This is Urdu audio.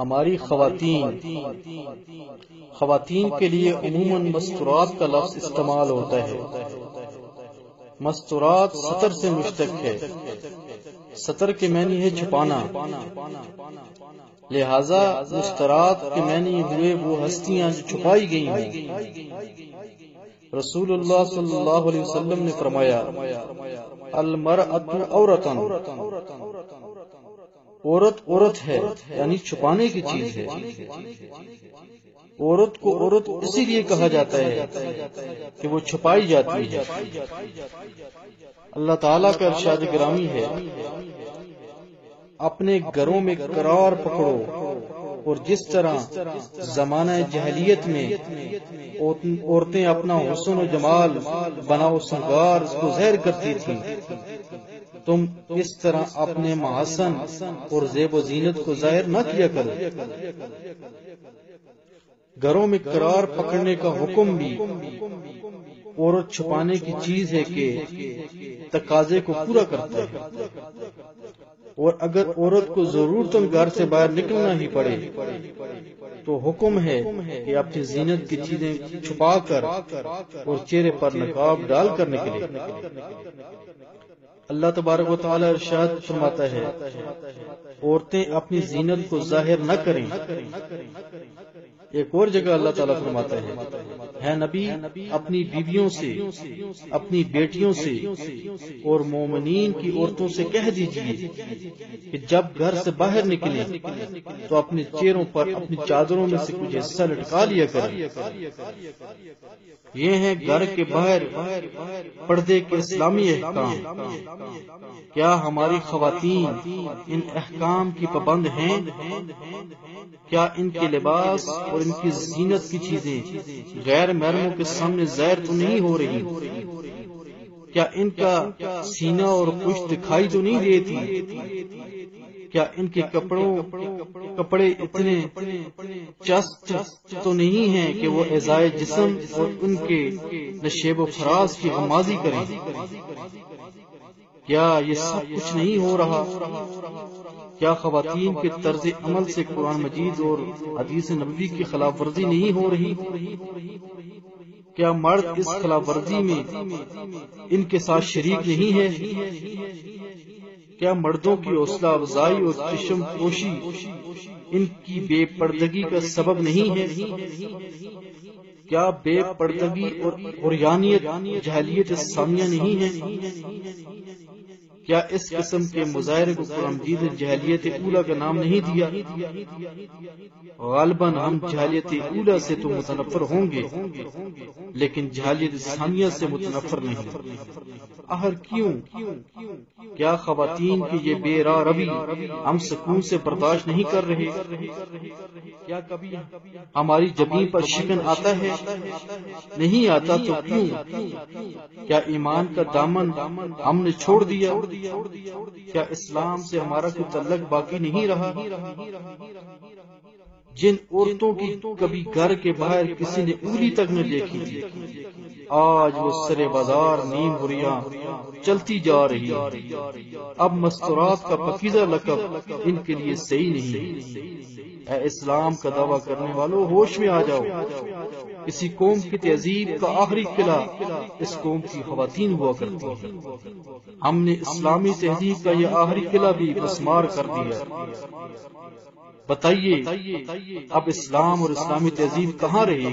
ہماری خواتین کے لیے عموماً مستورات کا لفظ استعمال ہوتا ہے۔ مستورات ستر سے مشتق ہے۔ ستر کے معنی ہے چھپانا، لہذا مستورات کے معنی ہوئے وہ ہستیاں جو چھپائی گئی ہیں۔ رسول اللہ صلی اللہ علیہ وسلم نے فرمایا، المرأۃ عورتن، عورت ہے یعنی چھپانے کی چیز ہے۔ عورت کو عورت اسی لیے کہا جاتا ہے کہ وہ چھپائی جاتی ہے۔ اللہ تعالیٰ کا ارشاد گرامی ہے، اپنے گھروں میں قرار پکڑو، اور جس طرح زمانہ جاہلیت میں عورتیں اپنا حسن و جمال بناؤ سنگار کو ظاہر کرتی تھیں، تم اس طرح اپنے محسن اور زیب و زینت کو ظاہر نہ کیا کرو۔ گھروں میں قرار پکڑنے کا حکم بھی عورت چھپانے کی چیز ہے کہ تقاضے کو پورا کرتا ہے، اور اگر عورت کو ضرورتاً گھر سے باہر نکلنا ہی پڑے تو حکم ہے کہ اپنی زینت کی چیزیں چھپا کر اور چہرے پر نقاب ڈال کر نکلے۔ اللہ تبارک و تعالی ارشاد فرماتا ہے، عورتیں اپنی زینت کو ظاہر نہ کریں۔ ایک اور جگہ اللہ تعالیٰ فرماتا ہے نبی اپنی بیویوں سے، اپنی بیٹیوں سے اور مومنین کی عورتوں سے کہہ دیجئے کہ جب گھر سے باہر نکلیں تو اپنے چہروں پر اپنی چادروں میں سے کچھ حصہ لٹکا لیا کریں۔ یہ ہیں گھر کے باہر پردے کے اسلامی احکام۔ کیا ہماری خواتین ان احکام کی پابند ہیں؟ کیا ان کے لباس اور ان کی زینت کی چیزیں غیر محرموں کے سامنے ظاہر تو نہیں ہو رہی؟ کیا ان کا سینہ اور پشت دکھائی تو نہیں دیتی؟ کیا ان کے کپڑے اتنے چست تو نہیں ہیں کہ وہ اعضائے جسم اور ان کے نشیب و فراز کی غمازی کریں؟ کیا یہ سب کچھ نہیں ہو رہا؟ کیا خواتین کے طرز عمل سے قرآن مجید اور حدیث نبوی کی خلاف ورزی نہیں ہو رہی؟ کیا مرد اس خلاف ورزی میں ان کے ساتھ شریک نہیں ہے؟ کیا مردوں کی حوصلہ افزائی اور چشم پوشی ان کی بے پردگی کا سبب نہیں ہے؟ کیا بے پردگی اور عریانیت جاہلیت ثانیہ نہیں ہے؟ کیا اس قسم کے مظاہرے کو قرآن مجید نے جاہلیت اولیٰ کا نام نہیں دیا؟ غالباً ہم جاہلیت اولیٰ سے تو متنفر ہوں گے لیکن جاہلیت ثانیہ سے متنفر نہیں۔ آخر کیوں؟ کیا خواتین کی یہ بے راہ روی ہم سکون سے برداشت نہیں کر رہے؟ کیا کبھی ہماری جبین پر شکن آتا ہے؟ نہیں آتا تو کیوں؟ کیا ایمان کا دامن ہم نے چھوڑ دیا؟ کیا اسلام سے ہمارا کوئی تعلق باقی نہیں رہا؟ جن عورتوں کی کبھی گھر کے باہر کسی نے انگلی تک نہ دیکھی تھی، آج وہ سرے بازار نیم بریاں چلتی جا رہی ہے۔ اب مستورات کا پاکیزہ لقب ان کے لیے صحیح نہیں۔ اے اسلام کا دعویٰ کرنے والوں، ہوش میں آ جاؤ۔ کسی قوم کی تہذیب کا آخری قلعہ اس قوم کی خواتین ہوا کرتی ہیں۔ ہم نے اسلامی تہذیب کا یہ آخری قلعہ بھی مسمار کر دیا۔ بتائیے اب اسلام اور اسلامی تہذیب کہاں رہے گی؟